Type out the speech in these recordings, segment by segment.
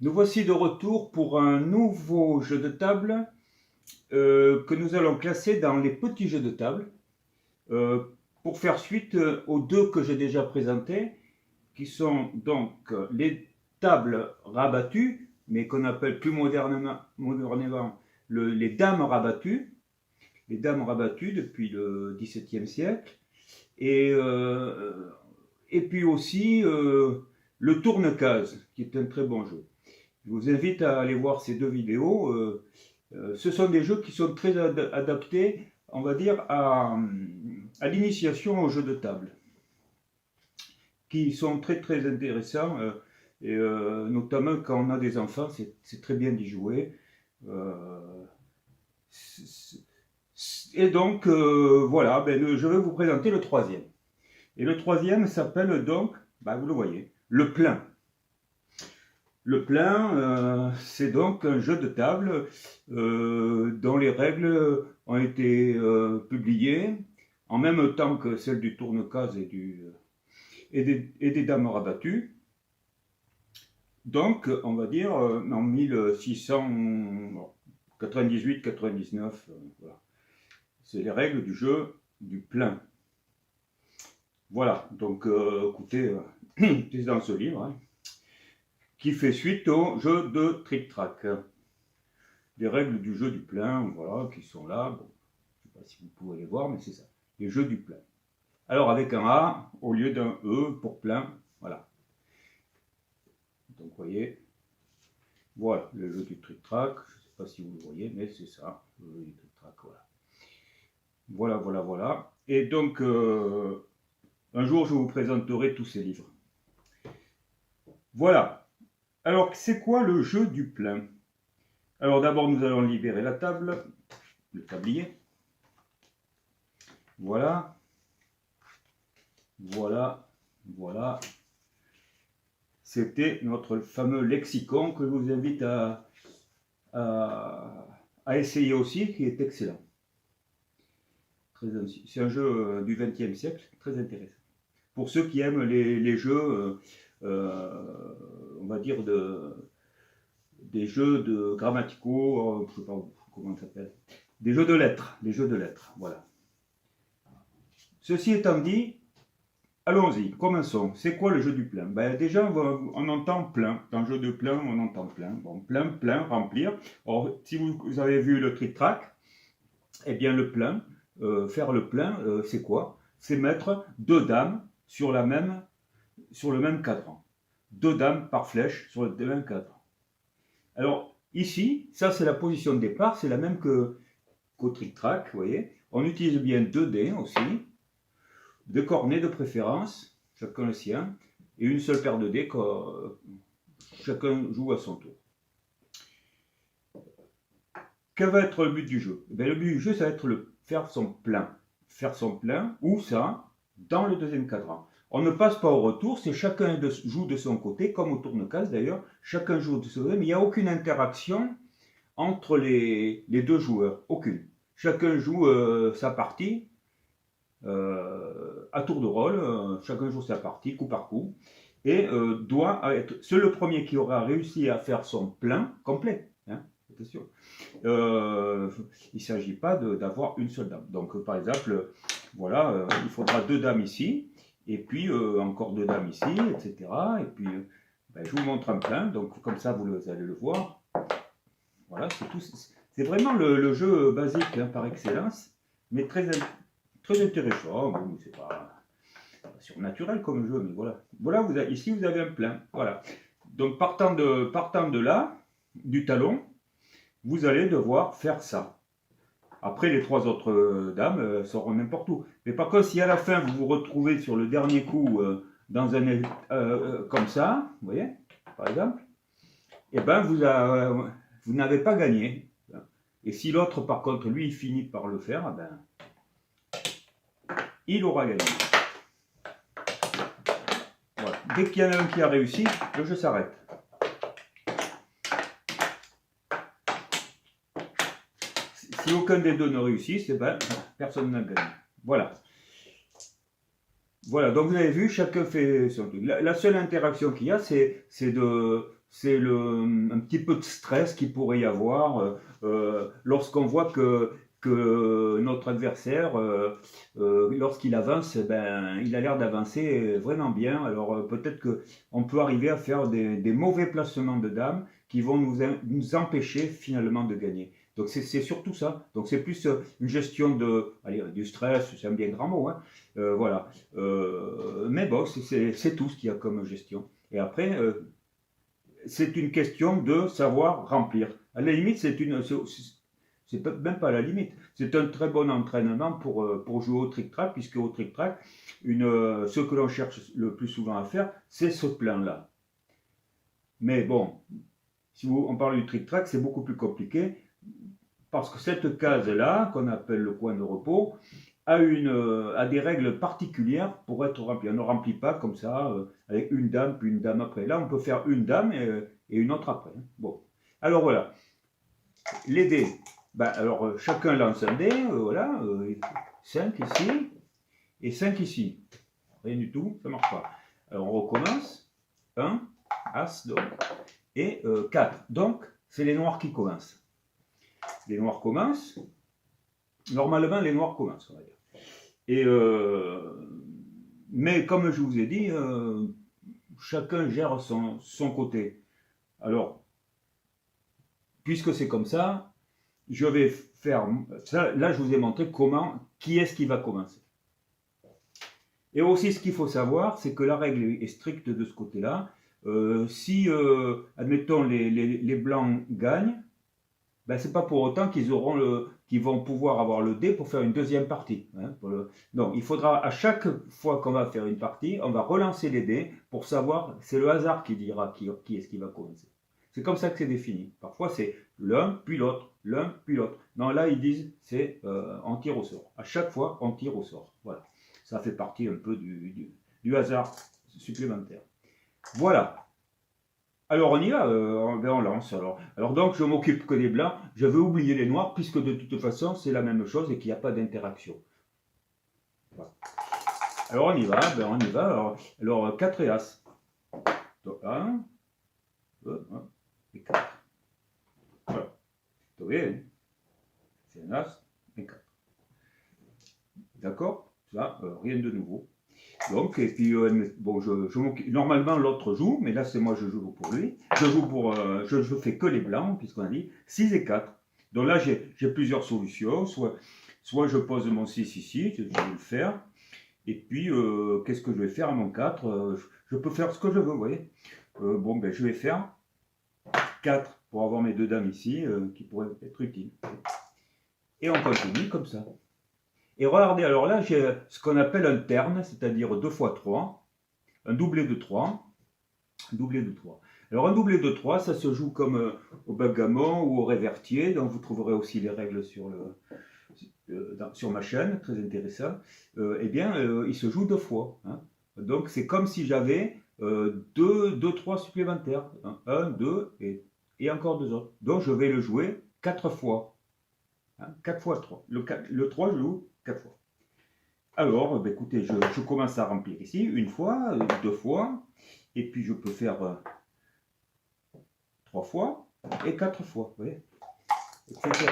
Nous voici de retour pour un nouveau jeu de table que nous allons classer dans les petits jeux de table pour faire suite aux deux que j'ai déjà présentés, qui sont donc les tables rabattues, mais qu'on appelle plus modernement les dames rabattues. Les dames rabattues depuis le XVIIe siècle. Et puis aussi le tourne-case, qui est un très bon jeu. Je vous invite à aller voir ces deux vidéos. Ce sont des jeux qui sont très adaptés, on va dire, à l'initiation aux jeux de table, qui sont très très intéressants, et notamment quand on a des enfants, c'est très bien d'y jouer. Et donc, voilà, je vais vous présenter le troisième. Et le troisième s'appelle donc, vous le voyez, le plein. Le plein, c'est donc un jeu de table dont les règles ont été publiées en même temps que celles du tourne-case et des dames rabattues. Donc, on va dire en 1698-99, voilà. C'est les règles du jeu du plein. Voilà, donc écoutez, c'est dans ce livre, hein, qui fait suite au jeu de trick-track. Les règles du jeu du plein, voilà, qui sont là. Bon, je ne sais pas si vous pouvez les voir, mais c'est ça, les jeux du plein. Alors avec un A au lieu d'un E pour plein, voilà. Donc vous voyez, voilà le jeu du trick-track. Je ne sais pas si vous le voyez, mais c'est ça, le jeu du trick-track, voilà. Voilà, voilà, voilà. Et donc, un jour, je vous présenterai tous ces livres. Voilà. Alors, c'est quoi le jeu du plein? Alors, d'abord, nous allons libérer la table, le tablier. Voilà. Voilà. Voilà. C'était notre fameux lexicon que je vous invite à essayer aussi, qui est excellent. C'est un jeu du XXe siècle, très intéressant. Pour ceux qui aiment les jeux, on va dire, des jeux de grammaticaux, je ne sais pas comment ça s'appelle, des jeux de lettres, voilà. Ceci étant dit, allons-y, commençons. C'est quoi le jeu du plein? Déjà, on entend plein. Dans le jeu de plein, on entend plein. Bon, plein, plein, remplir. Or, si vous avez vu le trick-track, eh bien, le plein, faire le plein, c'est quoi? C'est mettre deux dames sur le même cadran. Deux dames par flèche sur le même cadran. Alors, ici, ça c'est la position de départ, c'est la même qu'au trick-track, vous voyez. On utilise bien deux dés aussi, deux cornets de préférence, chacun le sien, et une seule paire de dés que chacun joue à son tour. Quel va être le but du jeu? Le but du jeu, ça va être faire son plein. Faire son plein, où ça? Dans le deuxième cadran. On ne passe pas au retour, c'est chacun joue de son côté, comme au tourne-case d'ailleurs, chacun joue de son côté, mais il n'y a aucune interaction entre les deux joueurs, aucune. Chacun joue sa partie à tour de rôle, chacun joue sa partie coup par coup, et c'est le premier qui aura réussi à faire son plein complet, hein, attention. Il ne s'agit pas d'avoir une seule dame. Donc par exemple, voilà, il faudra deux dames ici, et puis encore deux dames ici, etc. Et puis je vous montre un plein, donc comme ça vous allez le voir. Voilà, c'est tout. C'est vraiment le jeu basique, hein, par excellence, mais très intéressant. Bon, c'est pas surnaturel comme jeu, mais voilà. Voilà, ici vous avez un plein. Voilà. Donc partant de là, du talon, vous allez devoir faire ça. Après, les trois autres dames seront n'importe où. Mais par contre, si à la fin, vous vous retrouvez sur le dernier coup dans un comme ça, vous voyez, par exemple, eh ben, vous n'avez pas gagné. Et si l'autre, par contre, lui, il finit par le faire, eh ben, il aura gagné. Voilà. Dès qu'il y en a un qui a réussi, le jeu s'arrête. Si aucun des deux ne réussit, personne n'a gagné. Voilà. Voilà, donc vous avez vu, chacun fait son truc. La seule interaction qu'il y a, c'est c'est un petit peu de stress qu'il pourrait y avoir lorsqu'on voit que notre adversaire, lorsqu'il avance, ben, il a l'air d'avancer vraiment bien. Alors peut-être qu'on peut arriver à faire des mauvais placements de dames qui vont nous empêcher finalement de gagner. Donc c'est surtout ça. Donc c'est plus une gestion du stress, c'est un bien grand mot. Hein. Voilà. Mais bon, c'est tout ce qu'il y a comme gestion. Et après, c'est une question de savoir remplir. À la limite, c'est même pas à la limite. C'est un très bon entraînement pour jouer au trick-track, puisque au trick-track, ce que l'on cherche le plus souvent à faire, c'est ce plan-là. Mais bon, si on parle du trick-track, c'est beaucoup plus compliqué, parce que cette case-là, qu'on appelle le coin de repos, a des règles particulières pour être remplie. On ne remplit pas comme ça, avec une dame, puis une dame après. Là, on peut faire une dame et une autre après. Bon. Alors voilà. Les dés. Ben, alors, chacun lance un dé. Voilà. 5 ici. Et 5 ici. Rien du tout. Ça ne marche pas. Alors, on recommence. 1. As, donc. Et 4. Donc, c'est les noirs qui commencent. Les noirs commencent. Normalement, les noirs commencent, on va dire. Et mais comme je vous ai dit, chacun gère son côté. Alors, puisque c'est comme ça, je vais faire ça. Là, je vous ai montré qui est-ce qui va commencer. Et aussi, ce qu'il faut savoir, c'est que la règle est stricte de ce côté-là. Si, admettons, les blancs gagnent, ben, c'est pas pour autant qu'ils vont pouvoir avoir le dé pour faire une deuxième partie. Hein, Non, il faudra à chaque fois qu'on va faire une partie, on va relancer les dés pour savoir, c'est le hasard qui dira qui est-ce qui va commencer. C'est comme ça que c'est défini. Parfois c'est l'un puis l'autre, l'un puis l'autre. Non, là ils disent c'est on tire au sort. À chaque fois on tire au sort. Voilà. Ça fait partie un peu du hasard supplémentaire. Voilà. Alors on y va, on lance. Alors donc je m'occupe que des blancs, je vais oublier les noirs puisque de toute façon c'est la même chose et qu'il n'y a pas d'interaction. Voilà. Alors on y va, on y va. Alors 4 et As. Donc 1, 2, 1 et 4. Voilà. Vous voyez, c'est un As et 4. D'accord? Ça, rien de nouveau. Donc, et puis, bon, normalement l'autre joue, mais là c'est moi je joue pour lui. Je fais que les blancs, puisqu'on a dit 6 et 4. Donc là j'ai plusieurs solutions. Soit je pose mon 6 ici, je vais le faire. Et puis, qu'est-ce que je vais faire à mon 4 je peux faire ce que je veux, vous voyez. Bon, ben je vais faire 4 pour avoir mes deux dames ici, qui pourraient être utiles. Et on continue comme ça. Et regardez, alors là, j'ai ce qu'on appelle un terne, c'est-à-dire 2 fois 3, un doublé de 3, un doublé de 3. Alors un doublé de 3, ça se joue comme au backgammon ou au révertier, donc vous trouverez aussi les règles sur ma chaîne, très intéressant. Eh bien, il se joue 2 fois. Hein. Donc c'est comme si j'avais 2, 3 supplémentaires. 1, 2 et encore 2 autres. Donc je vais le jouer 4 fois. Hein, 4 fois 3. Le 3, je joue 4 fois. Alors, ben écoutez, je commence à remplir ici, une fois, 2 fois, et puis je peux faire 3 fois et 4 fois, vous voyez, etc.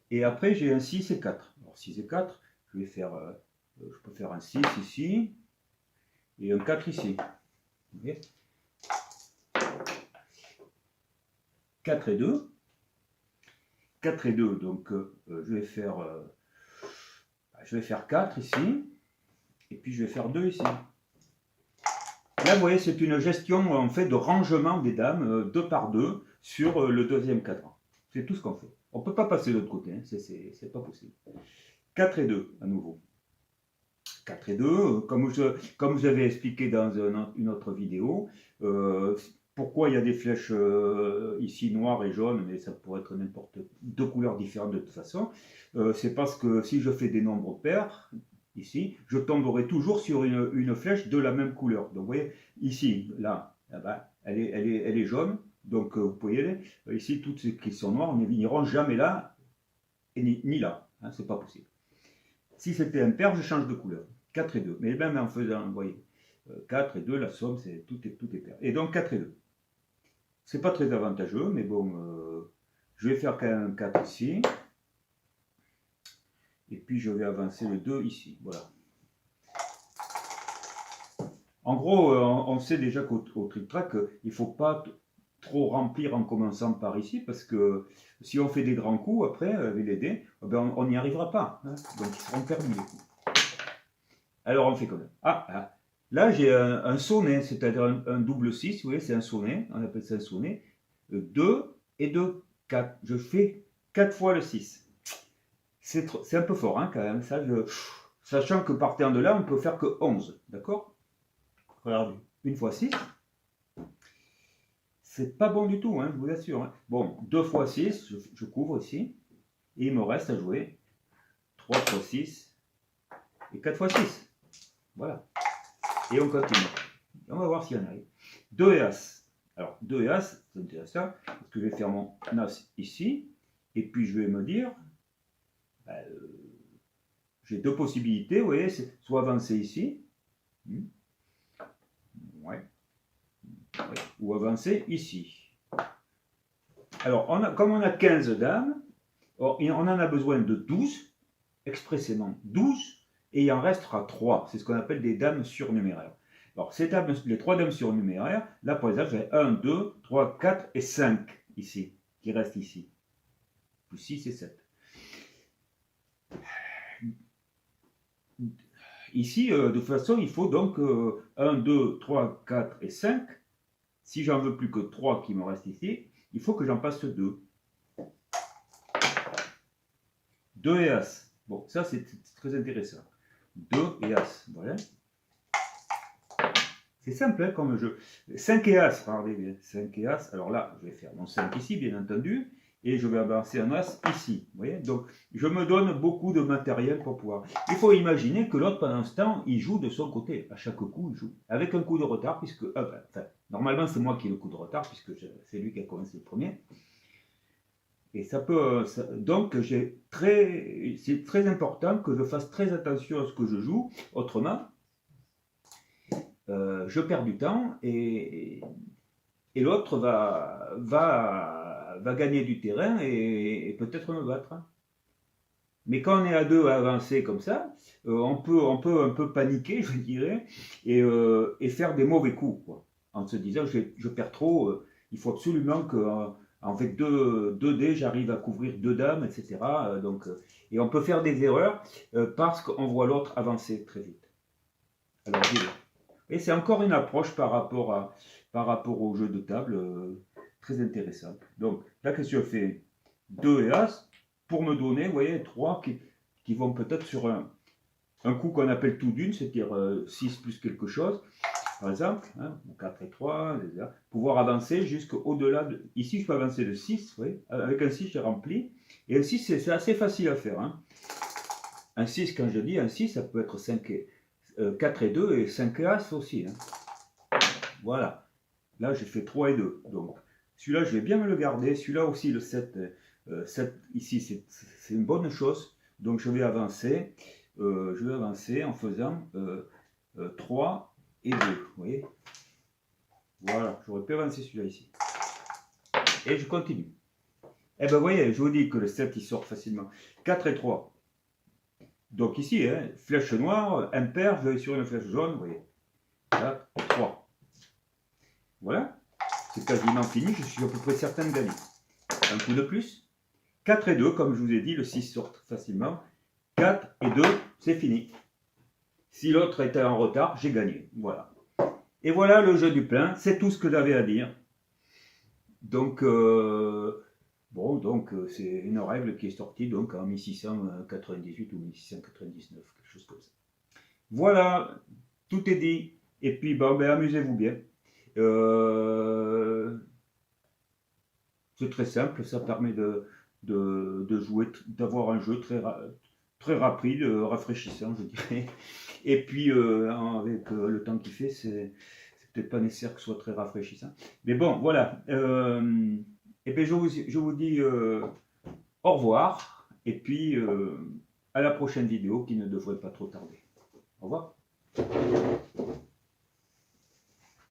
Et après, j'ai un 6 et 4. Alors 6 et 4, je peux faire un 6 ici, et un 4 ici. Vous voyez, 4 et 2. 4 et 2, donc je vais faire 4 ici, et puis je vais faire 2 ici. Là, vous voyez, c'est une gestion en fait de rangement des dames 2 par 2 sur le deuxième cadran. C'est tout ce qu'on fait. On ne peut pas passer de l'autre côté, hein. C'est pas possible. 4 et 2 à nouveau. 4 et 2, comme vous avez expliqué dans une autre vidéo, pourquoi il y a des flèches ici noires et jaunes, mais ça pourrait être n'importe deux couleurs différentes de toute façon. C'est parce que si je fais des nombres pairs, ici, je tomberai toujours sur une flèche de la même couleur. Donc vous voyez, ici, là-bas, elle est jaune, donc vous voyez, ici, toutes ces qui sont noires, n'iront jamais là, et ni là, hein, c'est pas possible. Si c'était impair, je change de couleur, 4 et 2, mais même en faisant, vous voyez, 4 et 2, la somme, tout est pair. Et donc 4 et 2. c'est pas très avantageux, mais bon, je vais faire quand même un 4 ici. Et puis je vais avancer le 2 ici, voilà. En gros, on sait déjà qu'au trick-track, il ne faut pas trop remplir en commençant par ici, parce que si on fait des grands coups après, avec les dés, ben on n'y arrivera pas. Hein, donc ils seront perdus les coups. Alors on fait comme ça. Ah, là j'ai un sonnet, c'est-à-dire un double 6, vous voyez, c'est un sonnet, on appelle ça un sonnet. 2 et 2, 4. Je fais 4 fois le 6. C'est un peu fort, hein, quand même, ça, sachant que partant de là, on peut faire que 11, d'accord? Regardez, 1 fois 6, c'est pas bon du tout, hein, je vous assure. Hein. Bon, 2 fois 6, je couvre ici, et il me reste à jouer 3 fois 6 et 4 fois 6. Voilà. Et on continue. On va voir s'il y en arrive. 2 et As. Alors, 2 et As, c'est intéressant, parce que je vais faire mon As ici, et puis je vais me dire, j'ai deux possibilités, vous voyez, c'est soit avancer ici, ouais, ou avancer ici. Alors, comme on a 15 dames, on en a besoin de 12, expressément 12, et il en restera 3. C'est ce qu'on appelle des dames surnuméraires. Alors, ces dames, les 3 dames surnuméraires, là, par exemple, j'ai 1, 2, 3, 4 et 5 ici, qui restent ici. Plus 6 et 7. Ici, de toute façon, il faut donc 1, 2, 3, 4 et 5. Si j'en veux plus que 3 qui me restent ici, il faut que j'en passe 2. 2 et As. Bon, ça c'est très intéressant. 2 et As, voilà. C'est simple hein, comme jeu. 5 et As, regardez bien. 5 et As. Alors là, je vais faire mon 5 ici, bien entendu. Et je vais avancer un As ici. Vous voyez. Donc, je me donne beaucoup de matériel pour pouvoir. Il faut imaginer que l'autre, pendant ce temps, il joue de son côté. À chaque coup, il joue. Avec un coup de retard, puisque... enfin, normalement, c'est moi qui ai le coup de retard, puisque c'est lui qui a commencé le premier. Et ça peut... donc, c'est très important que je fasse très attention à ce que je joue. Autrement, je perds du temps et l'autre va gagner du terrain et peut-être me battre. Mais quand on est à deux à avancer comme ça, on peut un peu paniquer, je dirais, et faire des mauvais coups, quoi, en se disant je perds trop, il faut absolument que avec 2 dés, j'arrive à couvrir 2 dames, etc. Donc, et on peut faire des erreurs parce qu'on voit l'autre avancer très vite. Alors, et c'est encore une approche par rapport au jeu de table très intéressante. Donc, là, qu'est-ce que je fais? 2 et As pour me donner, vous voyez, 3 qui vont peut-être sur un coup qu'on appelle tout d'une, c'est-à-dire 6 plus quelque chose, par exemple, hein, 4 et 3, pouvoir avancer jusqu'au-delà de... Ici, je peux avancer de 6, vous voyez, avec un 6, j'ai rempli. Et un 6, c'est assez facile à faire. Hein. Un 6, quand je dis un 6, ça peut être 4 et 2 et 5 et As aussi. Hein. Voilà. Là, j'ai fait 3 et 2. Donc, celui-là, je vais bien me le garder. Celui-là aussi, le 7, 7 ici, c'est une bonne chose. Donc, je vais avancer en faisant 3 et 2. Vous voyez? Voilà, j'aurais pu avancer celui-là ici. Et je continue. Et bien, vous voyez, je vous dis que le 7, il sort facilement. 4 et 3. Donc ici, hein, flèche noire, impair, je vais sur une flèche jaune, vous voyez. 4 et 3. Voilà. C'est quasiment fini, je suis à peu près certain de gagner. Un coup de plus. 4 et 2, comme je vous ai dit, le 6 sort facilement. 4 et 2, c'est fini. Si l'autre était en retard, j'ai gagné. Voilà. Et voilà le jeu du plein, c'est tout ce que j'avais à dire. Donc, bon, donc c'est une règle qui est sortie donc, en 1698 ou 1699, quelque chose comme ça. Voilà, tout est dit. Et puis, bon, ben, amusez-vous bien. C'est très simple, ça permet de jouer, d'avoir un jeu très rapide, rafraîchissant, je dirais. Et puis, avec le temps qu'il fait, c'est peut-être pas nécessaire que ce soit très rafraîchissant. Mais bon, voilà. Et bien, je vous dis au revoir. Et puis, à la prochaine vidéo qui ne devrait pas trop tarder. Au revoir.